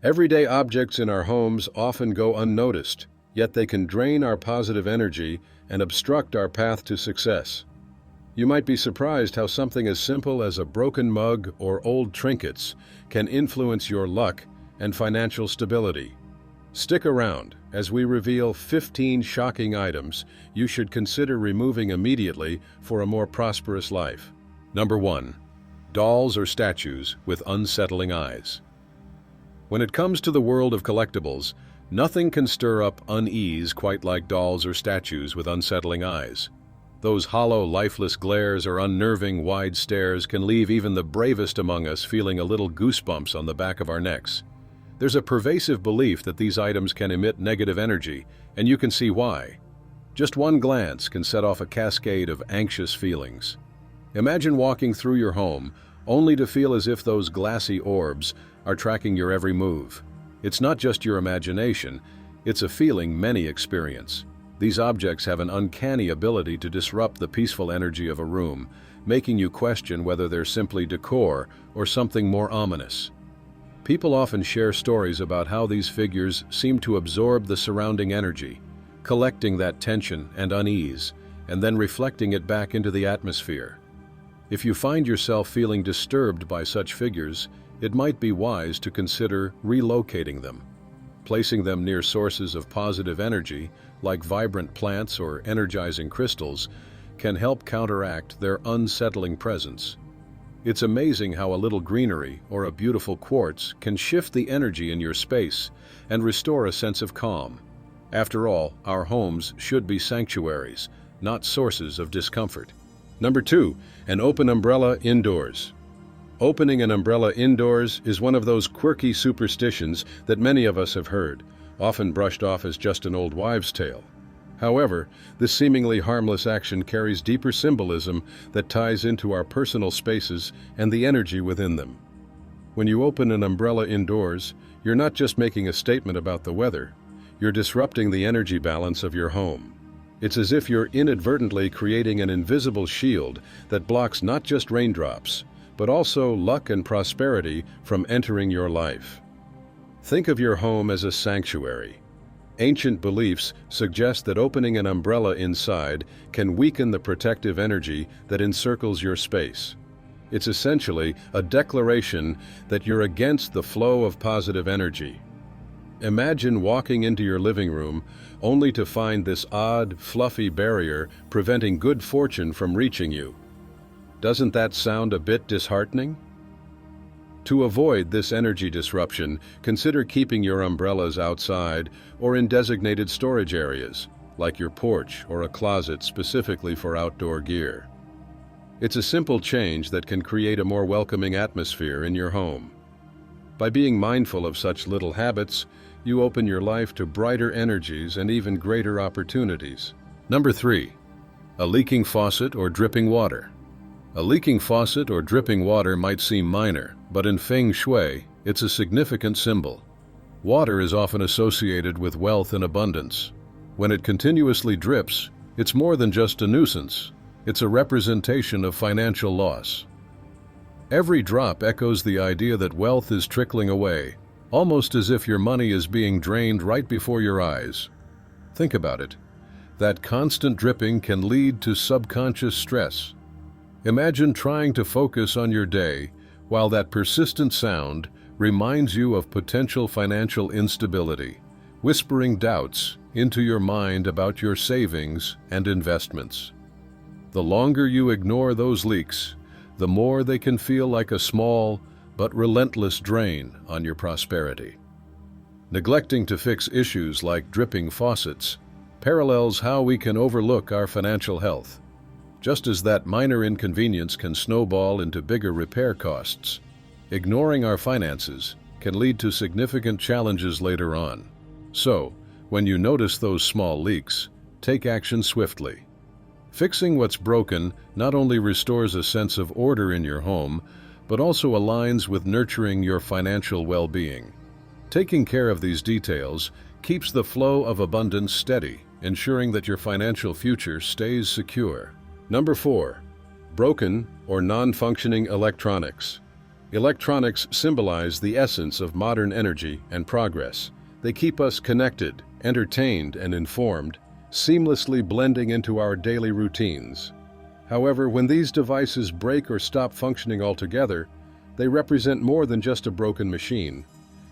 Everyday objects in our homes often go unnoticed, yet they can drain our positive energy and obstruct our path to success. You might be surprised how something as simple as a broken mug or old trinkets can influence your luck and financial stability. Stick around as we reveal 15 shocking items you should consider removing immediately for a more prosperous life. Number 1. Dolls or statues with unsettling eyes. When it comes to the world of collectibles, nothing can stir up unease quite like dolls or statues with unsettling eyes. Those hollow, lifeless glares or unnerving, wide stares can leave even the bravest among us feeling a little goosebumps on the back of our necks. There's a pervasive belief that these items can emit negative energy, and you can see why. Just one glance can set off a cascade of anxious feelings. Imagine walking through your home only to feel as if those glassy orbs are tracking your every move. It's not just your imagination, it's a feeling many experience. These objects have an uncanny ability to disrupt the peaceful energy of a room, making you question whether they're simply decor or something more ominous. People often share stories about how these figures seem to absorb the surrounding energy, collecting that tension and unease, and then reflecting it back into the atmosphere. If you find yourself feeling disturbed by such figures, it might be wise to consider relocating them. Placing them near sources of positive energy, like vibrant plants or energizing crystals, can help counteract their unsettling presence. It's amazing how a little greenery or a beautiful quartz can shift the energy in your space and restore a sense of calm. After all, our homes should be sanctuaries, not sources of discomfort. Number 2, an open umbrella indoors. Opening an umbrella indoors is one of those quirky superstitions that many of us have heard, often brushed off as just an old wives' tale. However, this seemingly harmless action carries deeper symbolism that ties into our personal spaces and the energy within them. When you open an umbrella indoors, you're not just making a statement about the weather, you're disrupting the energy balance of your home. It's as if you're inadvertently creating an invisible shield that blocks not just raindrops, but also luck and prosperity from entering your life. Think of your home as a sanctuary. Ancient beliefs suggest that opening an umbrella inside can weaken the protective energy that encircles your space. It's essentially a declaration that you're against the flow of positive energy. Imagine walking into your living room only to find this odd, fluffy barrier preventing good fortune from reaching you. Doesn't that sound a bit disheartening? To avoid this energy disruption, consider keeping your umbrellas outside or in designated storage areas, like your porch or a closet specifically for outdoor gear. It's a simple change that can create a more welcoming atmosphere in your home. By being mindful of such little habits, you open your life to brighter energies and even greater opportunities. Number 3, a leaking faucet or dripping water. A leaking faucet or dripping water might seem minor, but in Feng Shui, it's a significant symbol. Water is often associated with wealth and abundance. When it continuously drips, it's more than just a nuisance. It's a representation of financial loss. Every drop echoes the idea that wealth is trickling away, almost as if your money is being drained right before your eyes. Think about it. That constant dripping can lead to subconscious stress. Imagine trying to focus on your day while that persistent sound reminds you of potential financial instability, whispering doubts into your mind about your savings and investments. The longer you ignore those leaks, the more they can feel like a small but relentless drain on your prosperity. Neglecting to fix issues like dripping faucets parallels how we can overlook our financial health. Just as that minor inconvenience can snowball into bigger repair costs, ignoring our finances can lead to significant challenges later on. So, when you notice those small leaks, take action swiftly. Fixing what's broken not only restores a sense of order in your home, but also aligns with nurturing your financial well-being. Taking care of these details keeps the flow of abundance steady, ensuring that your financial future stays secure. Number 4, broken or non-functioning electronics. Electronics symbolize the essence of modern energy and progress. They keep us connected, entertained, and informed, seamlessly blending into our daily routines. However, when these devices break or stop functioning altogether, they represent more than just a broken machine.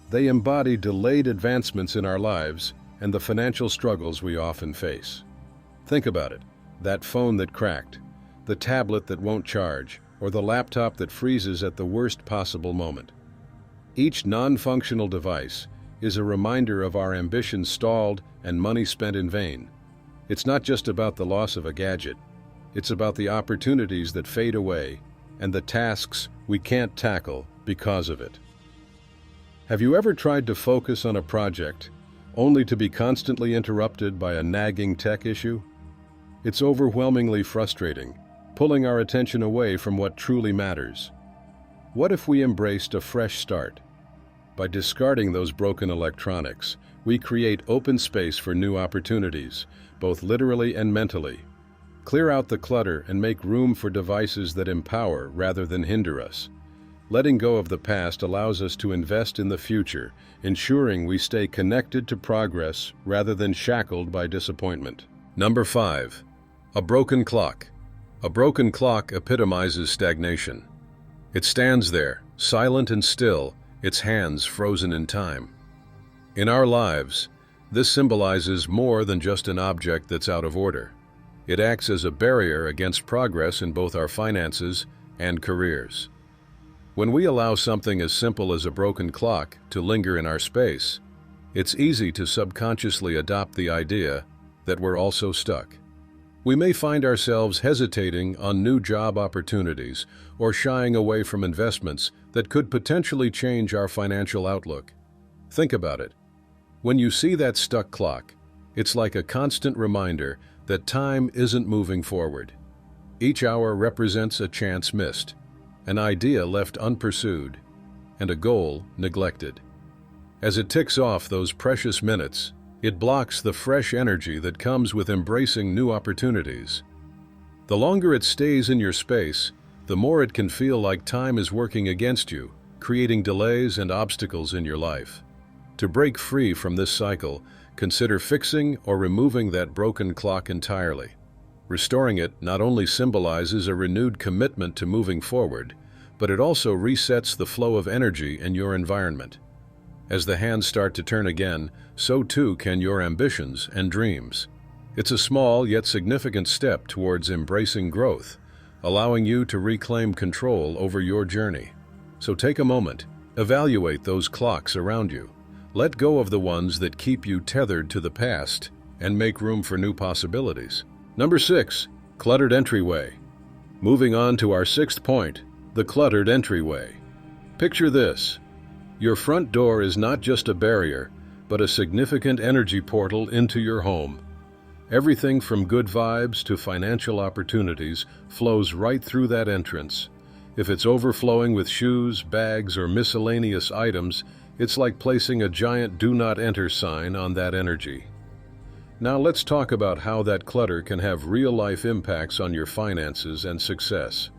They embody delayed advancements in our lives and the financial struggles we often face. Think about it. That phone that cracked, the tablet that won't charge, or the laptop that freezes at the worst possible moment. Each non-functional device is a reminder of our ambitions stalled and money spent in vain. It's not just about the loss of a gadget. It's about the opportunities that fade away and the tasks we can't tackle because of it. Have you ever tried to focus on a project only to be constantly interrupted by a nagging tech issue? It's overwhelmingly frustrating, pulling our attention away from what truly matters. What if we embraced a fresh start? By discarding those broken electronics, we create open space for new opportunities, both literally and mentally. Clear out the clutter and make room for devices that empower rather than hinder us. Letting go of the past allows us to invest in the future, ensuring we stay connected to progress rather than shackled by disappointment. Number 5. A broken clock. A broken clock epitomizes stagnation. It stands there, silent and still, its hands frozen in time. In our lives, this symbolizes more than just an object that's out of order. It acts as a barrier against progress in both our finances and careers. When we allow something as simple as a broken clock to linger in our space, it's easy to subconsciously adopt the idea that we're also stuck. We may find ourselves hesitating on new job opportunities or shying away from investments that could potentially change our financial outlook. Think about it. When you see that stuck clock, it's like a constant reminder that time isn't moving forward. Each hour represents a chance missed, an idea left unpursued, and a goal neglected. As it ticks off those precious minutes, it blocks the fresh energy that comes with embracing new opportunities. The longer it stays in your space, the more it can feel like time is working against you, creating delays and obstacles in your life. To break free from this cycle, consider fixing or removing that broken clock entirely. Restoring it not only symbolizes a renewed commitment to moving forward, but it also resets the flow of energy in your environment. As the hands start to turn again, so too can your ambitions and dreams. It's a small yet significant step towards embracing growth, allowing you to reclaim control over your journey. So take a moment, evaluate those clocks around you. Let go of the ones that keep you tethered to the past and make room for new possibilities. Number 6. Cluttered entryway. Moving on to our 6th point, the cluttered entryway. Picture this. Your front door is not just a barrier, but a significant energy portal into your home. Everything from good vibes to financial opportunities flows right through that entrance. If it's overflowing with shoes, bags, or miscellaneous items, it's like placing a giant "Do Not Enter" sign on that energy. Now let's talk about how that clutter can have real-life impacts on your finances and success.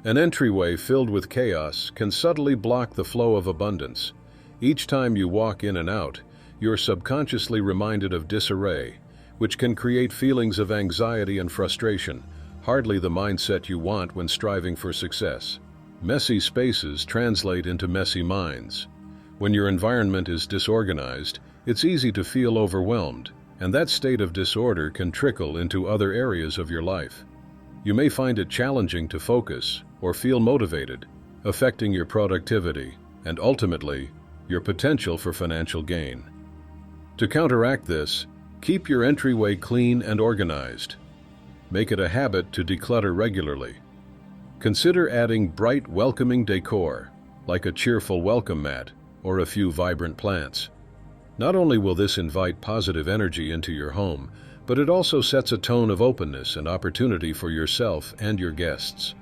An entryway filled with chaos can subtly block the flow of abundance. Each time you walk in and out, you're subconsciously reminded of disarray, which can create feelings of anxiety and frustration, hardly the mindset you want when striving for success. Messy spaces translate into messy minds. When your environment is disorganized, it's easy to feel overwhelmed, and that state of disorder can trickle into other areas of your life. You may find it challenging to focus or feel motivated, affecting your productivity and ultimately your potential for financial gain. To counteract this, keep your entryway clean and organized. Make it a habit to declutter regularly. Consider adding bright, welcoming decor, like a cheerful welcome mat or a few vibrant plants. Not only will this invite positive energy into your home, but it also sets a tone of openness and opportunity for yourself and your guests.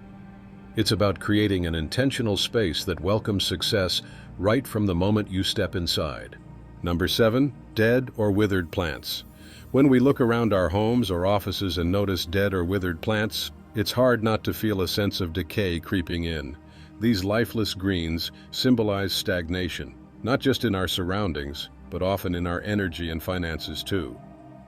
It's about creating an intentional space that welcomes success right from the moment you step inside. Number 7, dead or withered plants. When we look around our homes or offices and notice dead or withered plants, it's hard not to feel a sense of decay creeping in. These lifeless greens symbolize stagnation, not just in our surroundings, but often in our energy and finances too.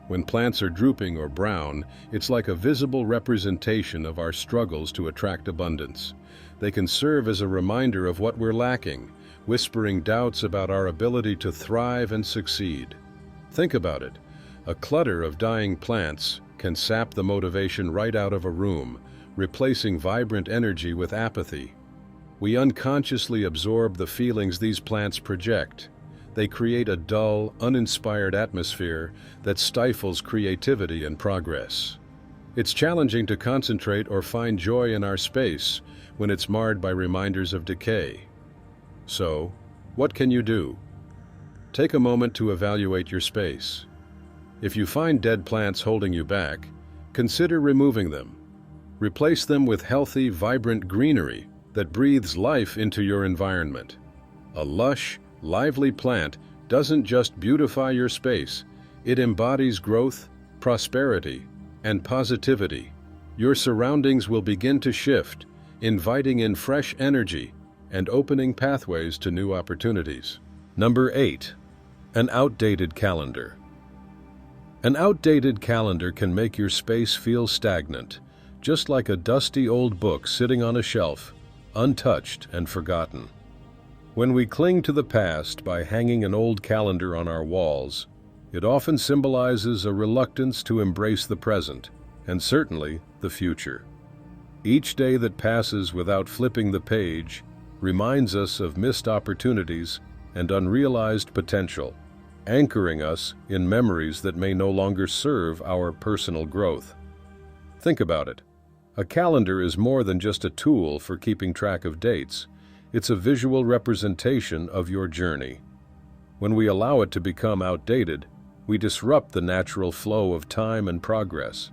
When plants are drooping or brown, it's like a visible representation of our struggles to attract abundance. They can serve as a reminder of what we're lacking, whispering doubts about our ability to thrive and succeed. Think about it. A clutter of dying plants can sap the motivation right out of a room, replacing vibrant energy with apathy. We unconsciously absorb the feelings these plants project. They create a dull, uninspired atmosphere that stifles creativity and progress. It's challenging to concentrate or find joy in our space when it's marred by reminders of decay. So, what can you do? Take a moment to evaluate your space. If you find dead plants holding you back, consider removing them. Replace them with healthy, vibrant greenery that breathes life into your environment. A lush, lively plant doesn't just beautify your space, it embodies growth, prosperity, and positivity. Your surroundings will begin to shift, inviting in fresh energy and opening pathways to new opportunities. Number 8. An outdated calendar. An outdated calendar can make your space feel stagnant, just like a dusty old book sitting on a shelf, untouched and forgotten. When we cling to the past by hanging an old calendar on our walls, it often symbolizes a reluctance to embrace the present, and certainly the future. Each day that passes without flipping the page reminds us of missed opportunities and unrealized potential, anchoring us in memories that may no longer serve our personal growth. Think about it. A calendar is more than just a tool for keeping track of dates. It's a visual representation of your journey. When we allow it to become outdated, we disrupt the natural flow of time and progress.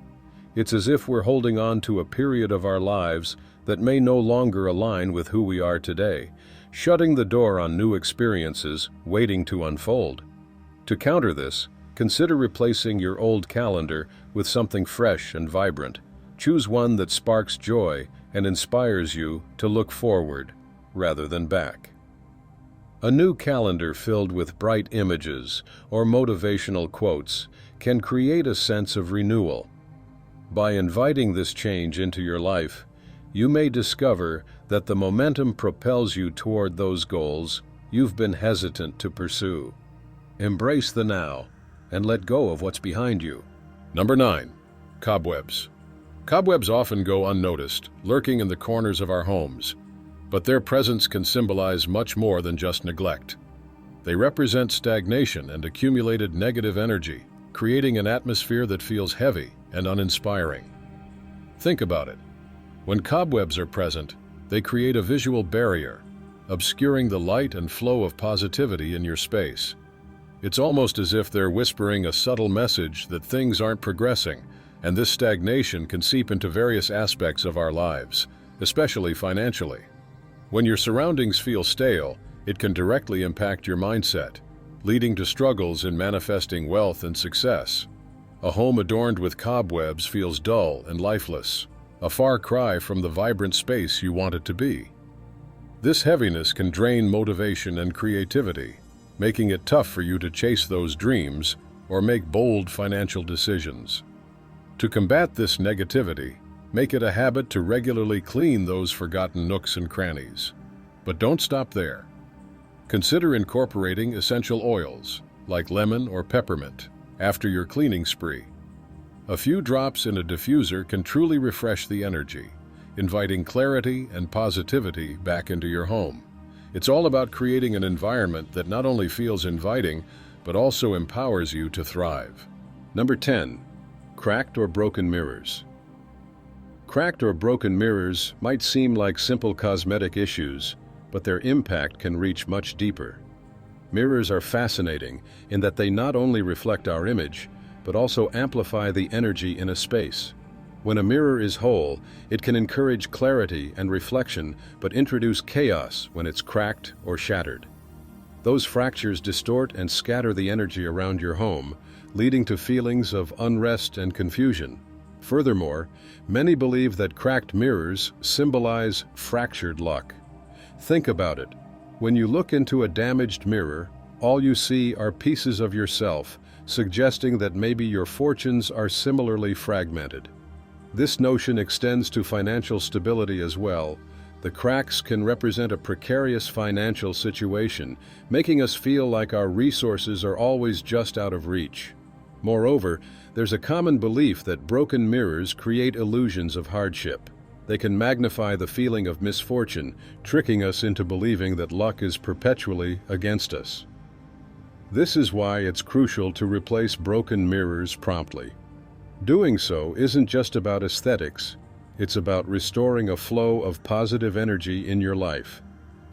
It's as if we're holding on to a period of our lives that may no longer align with who we are today, shutting the door on new experiences waiting to unfold. To counter this, consider replacing your old calendar with something fresh and vibrant. Choose one that sparks joy and inspires you to look forward rather than back. A new calendar filled with bright images or motivational quotes can create a sense of renewal. By inviting this change into your life, you may discover that the momentum propels you toward those goals you've been hesitant to pursue. Embrace the now and let go of what's behind you. Number 9. Cobwebs. Cobwebs often go unnoticed, lurking in the corners of our homes, but their presence can symbolize much more than just neglect. They represent stagnation and accumulated negative energy, creating an atmosphere that feels heavy and uninspiring. Think about it. When cobwebs are present, they create a visual barrier, obscuring the light and flow of positivity in your space. It's almost as if they're whispering a subtle message that things aren't progressing, and this stagnation can seep into various aspects of our lives, especially financially. When your surroundings feel stale, it can directly impact your mindset, leading to struggles in manifesting wealth and success. A home adorned with cobwebs feels dull and lifeless, a far cry from the vibrant space you want it to be. This heaviness can drain motivation and creativity, making it tough for you to chase those dreams or make bold financial decisions. To combat this negativity, make it a habit to regularly clean those forgotten nooks and crannies. But don't stop there. Consider incorporating essential oils, like lemon or peppermint, after your cleaning spree. A few drops in a diffuser can truly refresh the energy, inviting clarity and positivity back into your home. It's all about creating an environment that not only feels inviting, but also empowers you to thrive. Number 10. Cracked or broken mirrors. Cracked or broken mirrors might seem like simple cosmetic issues, but their impact can reach much deeper. Mirrors are fascinating in that they not only reflect our image, but also amplify the energy in a space. When a mirror is whole, it can encourage clarity and reflection, but introduce chaos when it's cracked or shattered. Those fractures distort and scatter the energy around your home, leading to feelings of unrest and confusion. Furthermore, many believe that cracked mirrors symbolize fractured luck. Think about it. When you look into a damaged mirror, all you see are pieces of yourself, suggesting that maybe your fortunes are similarly fragmented. This notion extends to financial stability as well. The cracks can represent a precarious financial situation, making us feel like our resources are always just out of reach. Moreover, there's a common belief that broken mirrors create illusions of hardship. They can magnify the feeling of misfortune, tricking us into believing that luck is perpetually against us. This is why it's crucial to replace broken mirrors promptly. Doing so isn't just about aesthetics, it's about restoring a flow of positive energy in your life.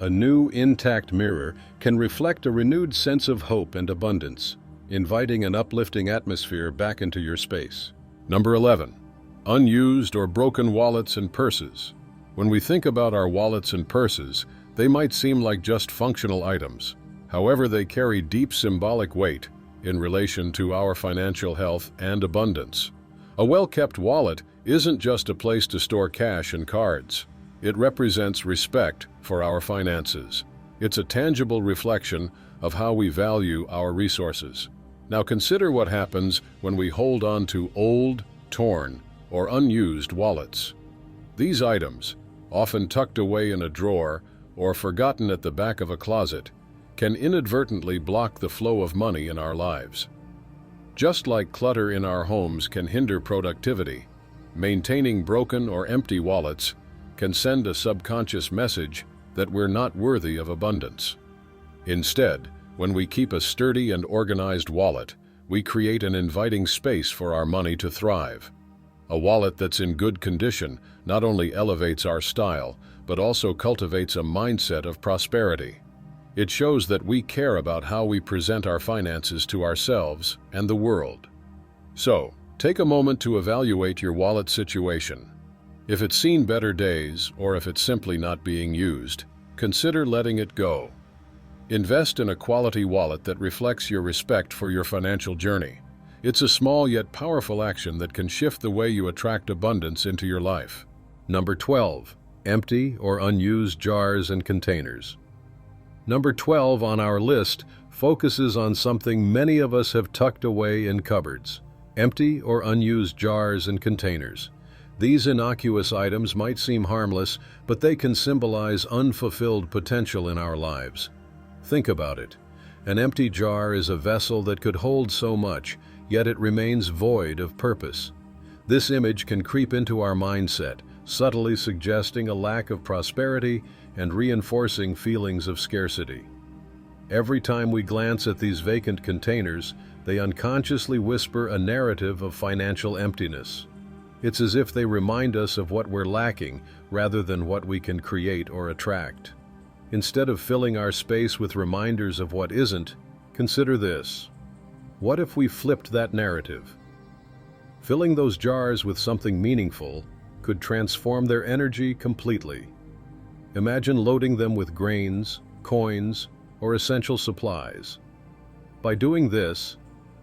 A new, intact mirror can reflect a renewed sense of hope and abundance, inviting an uplifting atmosphere back into your space. Number 11. Unused or broken wallets and purses. When we think about our wallets and purses, they might seem like just functional items. However, they carry deep symbolic weight in relation to our financial health and abundance. A well-kept wallet isn't just a place to store cash and cards. It represents respect for our finances. It's a tangible reflection of how we value our resources. Now consider what happens when we hold on to old, torn, or unused wallets. These items, often tucked away in a drawer or forgotten at the back of a closet, can inadvertently block the flow of money in our lives. Just like clutter in our homes can hinder productivity, maintaining broken or empty wallets can send a subconscious message that we're not worthy of abundance. Instead, when we keep a sturdy and organized wallet, we create an inviting space for our money to thrive. A wallet that's in good condition not only elevates our style, but also cultivates a mindset of prosperity. It shows that we care about how we present our finances to ourselves and the world. So, take a moment to evaluate your wallet situation. If it's seen better days, or if it's simply not being used, consider letting it go. Invest in a quality wallet that reflects your respect for your financial journey. It's a small yet powerful action that can shift the way you attract abundance into your life. Number 12. Empty or unused jars and containers. Number 12 on our list focuses on something many of us have tucked away in cupboards: empty or unused jars and containers. These innocuous items might seem harmless, but they can symbolize unfulfilled potential in our lives. Think about it. An empty jar is a vessel that could hold so much, yet it remains void of purpose. This image can creep into our mindset, subtly suggesting a lack of prosperity and reinforcing feelings of scarcity. Every time we glance at these vacant containers, they unconsciously whisper a narrative of financial emptiness. It's as if they remind us of what we're lacking rather than what we can create or attract. Instead of filling our space with reminders of what isn't, consider this. What if we flipped that narrative? Filling those jars with something meaningful could transform their energy completely. Imagine loading them with grains, coins, or essential supplies. By doing this,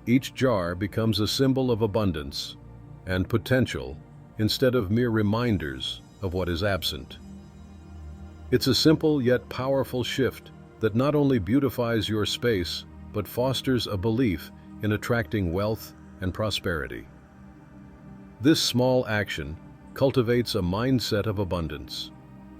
each jar becomes a symbol of abundance and potential instead of mere reminders of what is absent. It's a simple yet powerful shift that not only beautifies your space, but fosters a belief in attracting wealth and prosperity. This small action cultivates a mindset of abundance,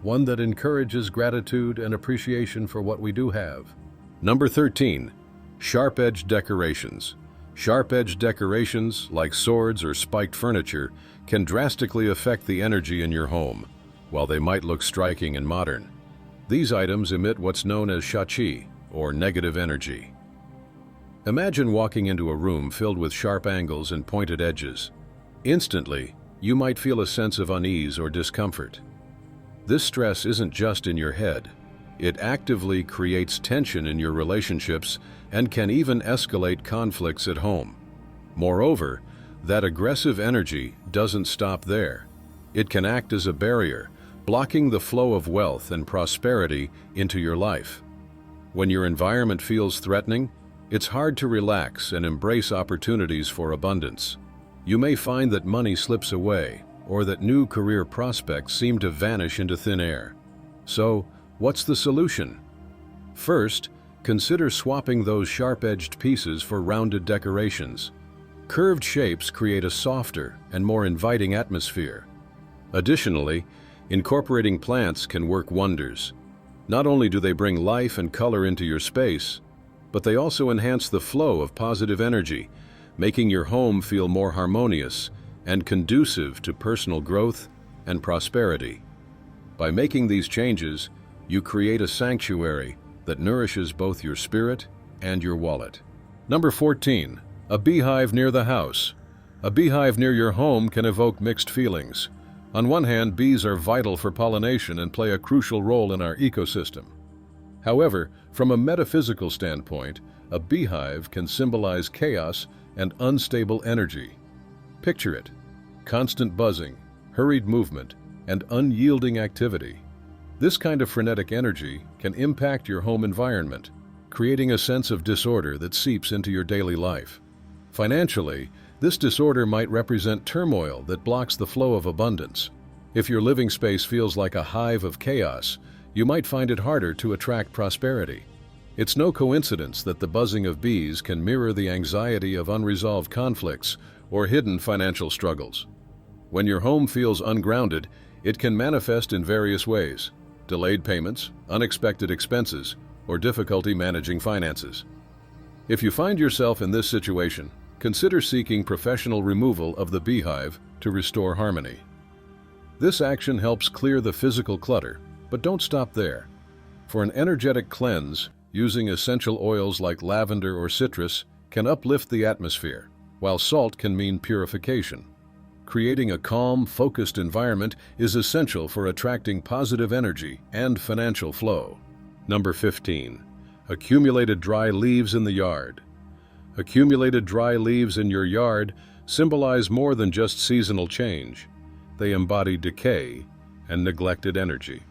one that encourages gratitude and appreciation for what we do have. Number 13. Sharp-edged decorations. Sharp-edged decorations, like swords or spiked furniture, can drastically affect the energy in your home. While they might look striking and modern, these items emit what's known as shachi, or negative energy. Imagine walking into a room filled with sharp angles and pointed edges. Instantly, you might feel a sense of unease or discomfort. This stress isn't just in your head. It actively creates tension in your relationships and can even escalate conflicts at home. Moreover, that aggressive energy doesn't stop there. It can act as a barrier, blocking the flow of wealth and prosperity into your life. When your environment feels threatening, it's hard to relax and embrace opportunities for abundance. You may find that money slips away, or that new career prospects seem to vanish into thin air. So, What's the solution? First, consider swapping those sharp-edged pieces for rounded decorations. Curved shapes create a softer and more inviting atmosphere. Additionally, incorporating plants can work wonders. Not only do they bring life and color into your space, but they also enhance the flow of positive energy, making your home feel more harmonious and conducive to personal growth and prosperity. By making these changes, you create a sanctuary that nourishes both your spirit and your wallet. Number 14. A beehive near the house. A beehive near your home can evoke mixed feelings. On one hand, bees are vital for pollination and play a crucial role in our ecosystem. However, from a metaphysical standpoint, a beehive can symbolize chaos and unstable energy. Picture it: constant buzzing, hurried movement, and unyielding activity. This kind of frenetic energy can impact your home environment, creating a sense of disorder that seeps into your daily life. Financially, this disorder might represent turmoil that blocks the flow of abundance. If your living space feels like a hive of chaos, you might find it harder to attract prosperity. It's no coincidence that the buzzing of bees can mirror the anxiety of unresolved conflicts or hidden financial struggles. When your home feels ungrounded, it can manifest in various ways: delayed payments, unexpected expenses, or difficulty managing finances. If you find yourself in this situation, consider seeking professional removal of the beehive to restore harmony. This action helps clear the physical clutter, but don't stop there. For an energetic cleanse, using essential oils like lavender or citrus can uplift the atmosphere, while salt can mean purification. Creating a calm, focused environment is essential for attracting positive energy and financial flow. Number 15. Accumulated dry leaves in the yard. Accumulated dry leaves in your yard symbolize more than just seasonal change. They embody decay and neglected energy.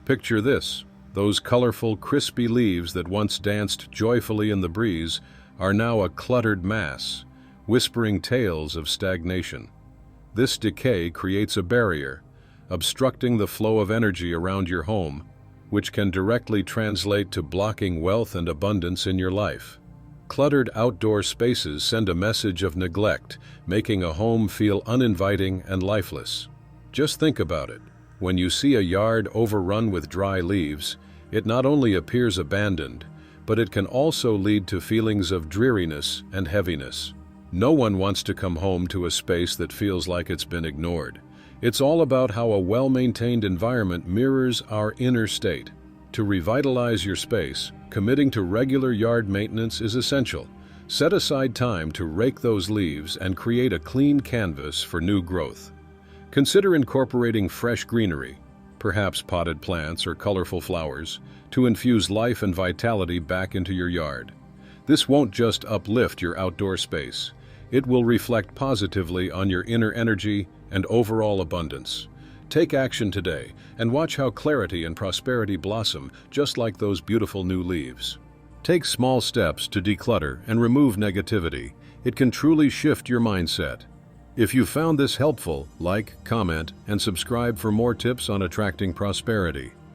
Picture this: those colorful, crispy leaves that once danced joyfully in the breeze are now a cluttered mass, whispering tales of stagnation. This decay creates a barrier, obstructing the flow of energy around your home, which can directly translate to blocking wealth and abundance in your life. Cluttered outdoor spaces send a message of neglect, making a home feel uninviting and lifeless. Just think about it. When you see a yard overrun with dry leaves, it not only appears abandoned, but it can also lead to feelings of dreariness and heaviness. No one wants to come home to a space that feels like it's been ignored. It's all about how a well-maintained environment mirrors our inner state. To revitalize your space, committing to regular yard maintenance is essential. Set aside time to rake those leaves and create a clean canvas for new growth. Consider incorporating fresh greenery, perhaps potted plants or colorful flowers, to infuse life and vitality back into your yard. This won't just uplift your outdoor space. It will reflect positively on your inner energy and overall abundance. Take action today and watch how clarity and prosperity blossom just like those beautiful new leaves. Take small steps to declutter and remove negativity. It can truly shift your mindset. If you found this helpful, like, comment, and subscribe for more tips on attracting prosperity.